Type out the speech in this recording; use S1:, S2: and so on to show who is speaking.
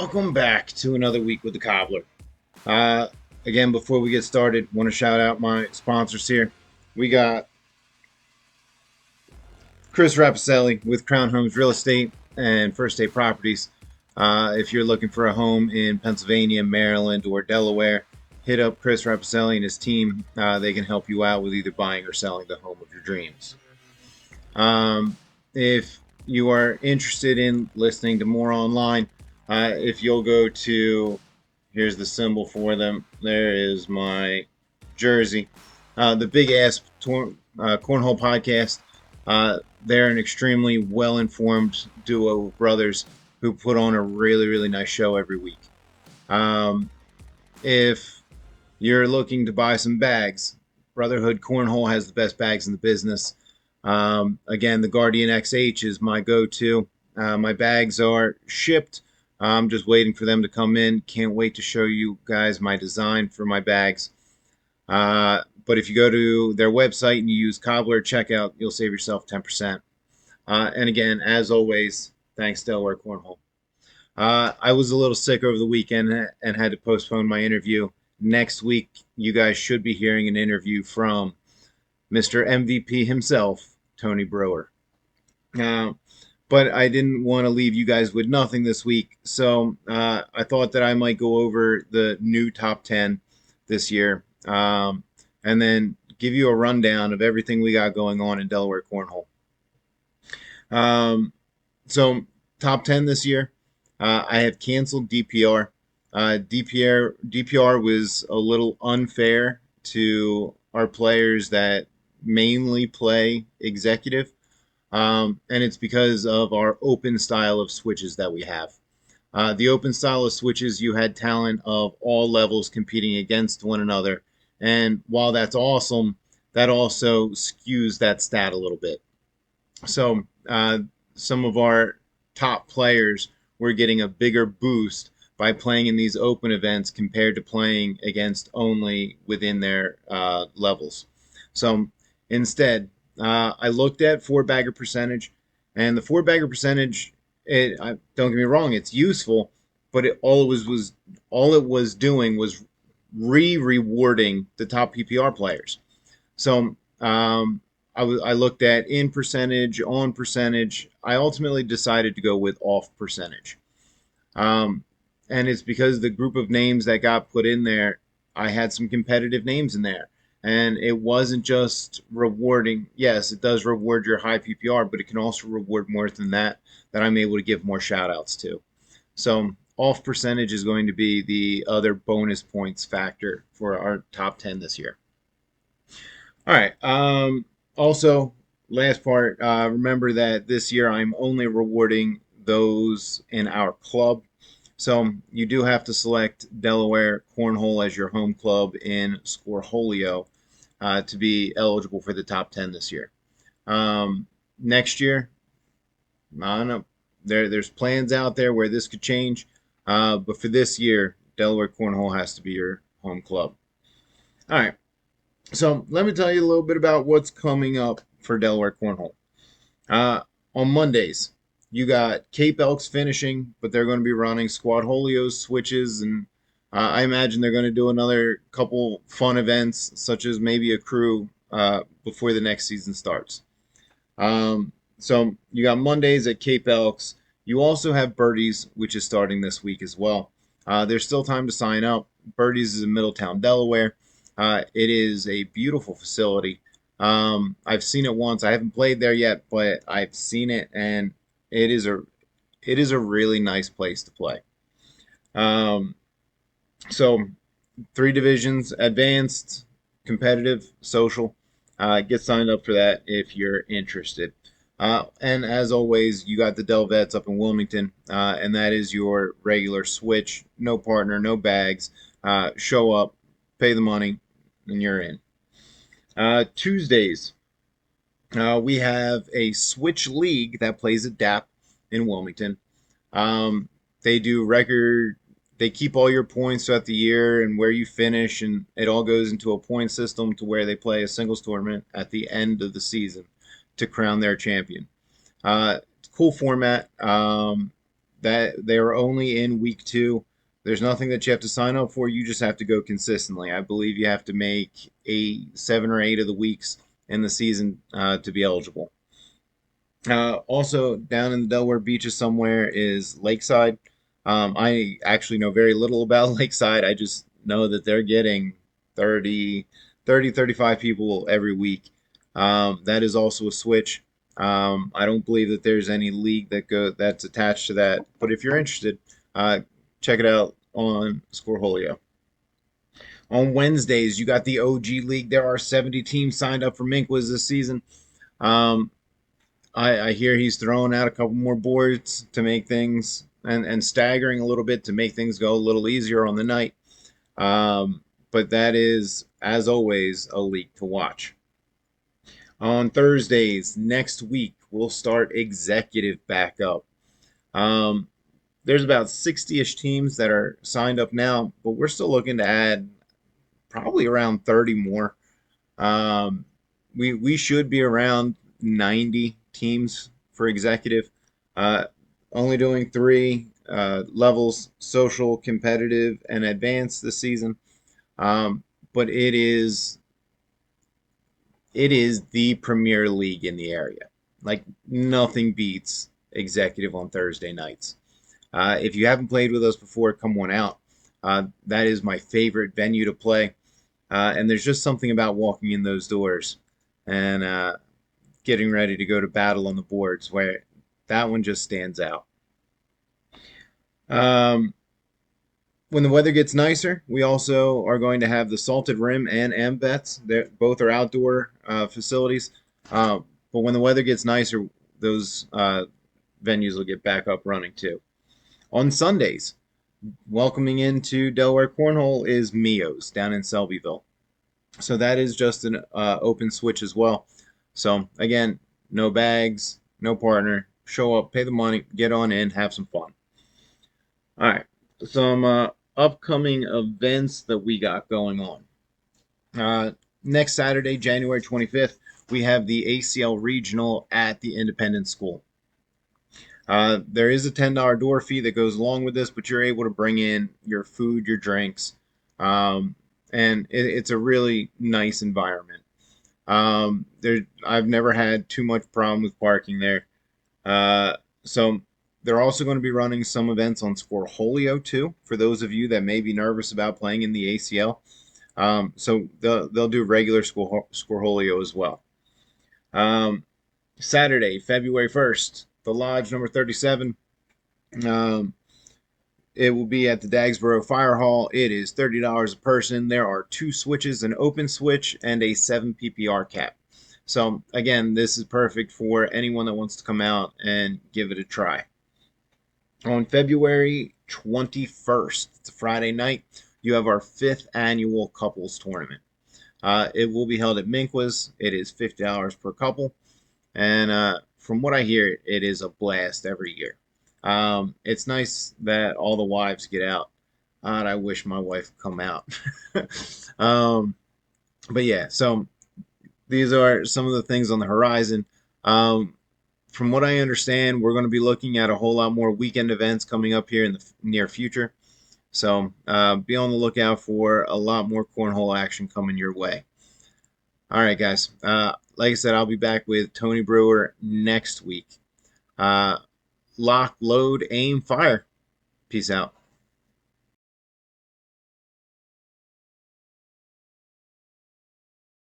S1: welcome back to another week with the Cobbler. Uh, Again, before we get started, want to shout out my sponsors here. We got Chris Rapiselli with Crown Homes Real Estate and First State Properties. If you're looking for a home in Pennsylvania, Maryland, or Delaware, hit up Chris Rapiselli and his team. They can help you out with either buying or selling the home of your dreams. If you are interested in listening to more online, if you'll go to, here's the symbol for them. There is my jersey. The Big Ass Cornhole podcast. They're an extremely well-informed duo of brothers who put on a really, really nice show every week. If you're looking to buy some bags, Brotherhood Cornhole has the best bags in the business. Again, the Guardian XH is my go-to. My bags are shipped. I'm just waiting for them to come in. Can't wait to show you guys my design for my bags. But if you go to their website and you use Cobbler checkout, you'll save yourself 10%. And again, as always, thanks Delaware Cornhole. I was a little sick over the weekend and had to postpone my interview. Next week, you guys should be hearing an interview from Mr. MVP himself, Tony Brewer. But I didn't want to leave you guys with nothing this week, so I thought that I might go over the new top 10 this year, and then give you a rundown of everything we got going on in Delaware Cornhole. So top 10 this year, I have canceled DPR. DPR was a little unfair to our players that mainly play executive. And it's because of our open style of switches that we have. The open style of switches, you had talent of all levels competing against one another. And while that's awesome, that also skews that stat a little bit. So some of our top players were getting a bigger boost by playing in these open events compared to playing against only within their levels. So instead, I looked at four bagger percentage, and the four bagger percentage. Don't get me wrong; it's useful, but all it was doing was rewarding the top PPR players. So I looked at in percentage, on percentage. I ultimately decided to go with off percentage, and it's because the group of names that got put in there, I had some competitive names in there. And it wasn't just rewarding. Yes, it does reward your high PPR, but it can also reward more than that I'm able to give more shout outs to. So off percentage is going to be the other bonus points factor for our top 10 this year. All right. Also, last part, remember that this year I'm only rewarding those in our club. So you do have to select Delaware Cornhole as your home club in Scoreholio to be eligible for the top 10 this year. Next year, I don't know. There's plans out there where this could change, but for this year, Delaware Cornhole has to be your home club. All right. So let me tell you a little bit about what's coming up for Delaware Cornhole. On Mondays, you got Cape Elks finishing, but they're going to be running Squad Holios switches, and I imagine they're going to do another couple fun events, such as maybe a crew before the next season starts. So you got Mondays at Cape Elks. You also have Birdies, which is starting this week as well. There's still time to sign up. Birdies is in Middletown, Delaware. It is a beautiful facility. I've seen it once. I haven't played there yet, but I've seen it, and it is a really nice place to play. So 3 divisions: advanced, competitive, social. Get signed up for that if you're interested. And as always, you got the Del Vets up in Wilmington, and that is your regular switch. No partner, no bags. Show up, pay the money, and you're in. Tuesdays, we have a switch league that plays at DAP in Wilmington. They do record. They keep all your points throughout the year and where you finish, and it all goes into a point system to where they play a singles tournament at the end of the season to crown their champion. Cool format. that they are only in week 2. There's nothing that you have to sign up for. You just have to go consistently. I believe you have to make 7 or 8 of the weeks in the season to be eligible. Also, down in the Delaware beaches somewhere is Lakeside. I actually know very little about Lakeside. I just know that they're getting 30, 35 people every week. That is also a switch. I don't believe that there's any league that's attached to that. But if you're interested, uh, check it out on Scoreholio. On Wednesdays, you got the OG League. There are 70 teams signed up for Minkwaz this season. Um, I hear he's throwing out a couple more boards to make things and staggering a little bit to make things go a little easier on the night. Um, but that is, as always, a league to watch. On Thursdays next week, we'll start executive back up. Um, there's about 60-ish teams that are signed up now, but we're still looking to add probably around 30 more. Um, we should be around 90 teams for executive. Uh, Only doing 3 levels: social, competitive, and advanced this season. But it is the premier league in the area. Like, nothing beats executive on Thursday nights. If you haven't played with us before, come one out. That is my favorite venue to play. And there's just something about walking in those doors and getting ready to go to battle on the boards where that one just stands out. Um, when the weather gets nicer, we also are going to have the Salted Rim and AMVETs. Both are outdoor facilities. Uh, but when the weather gets nicer, those venues will get back up running too. On Sundays, welcoming into Delaware Cornhole is Mio's down in Selbyville. So that is just an open switch as well. So again, no bags, no partner. Show up, pay the money, get on in, have some fun. All right, some upcoming events that we got going on. Next Saturday, January 25th, we have the ACL Regional at the Independent School. There is a $10 door fee that goes along with this, but you're able to bring in your food, your drinks, and it's a really nice environment. I've never had too much problem with parking there. So they're also going to be running some events on Scoreholio too, for those of you that may be nervous about playing in the ACL. So they'll do regular Scoreholio as well. Saturday, February 1st, the Lodge number 37. Um, it will be at the Dagsboro Fire Hall. It is $30 a person. There are 2 switches, an open switch and a 7 PPR cap. So again, this is perfect for anyone that wants to come out and give it a try. On February 21st, it's a Friday night, you have our 5th annual couples tournament. It will be held at Minkwaz. It is $50 per couple. And from what I hear, it is a blast every year. It's nice that all the wives get out. God, I wish my wife would come out. um, but yeah, so these are some of the things on the horizon. From what I understand, we're going to be looking at a whole lot more weekend events coming up here in the near future. So be on the lookout for a lot more cornhole action coming your way. All right, guys. Like I said, I'll be back with Tony Brewer next week. Lock, load, aim, fire. Peace out.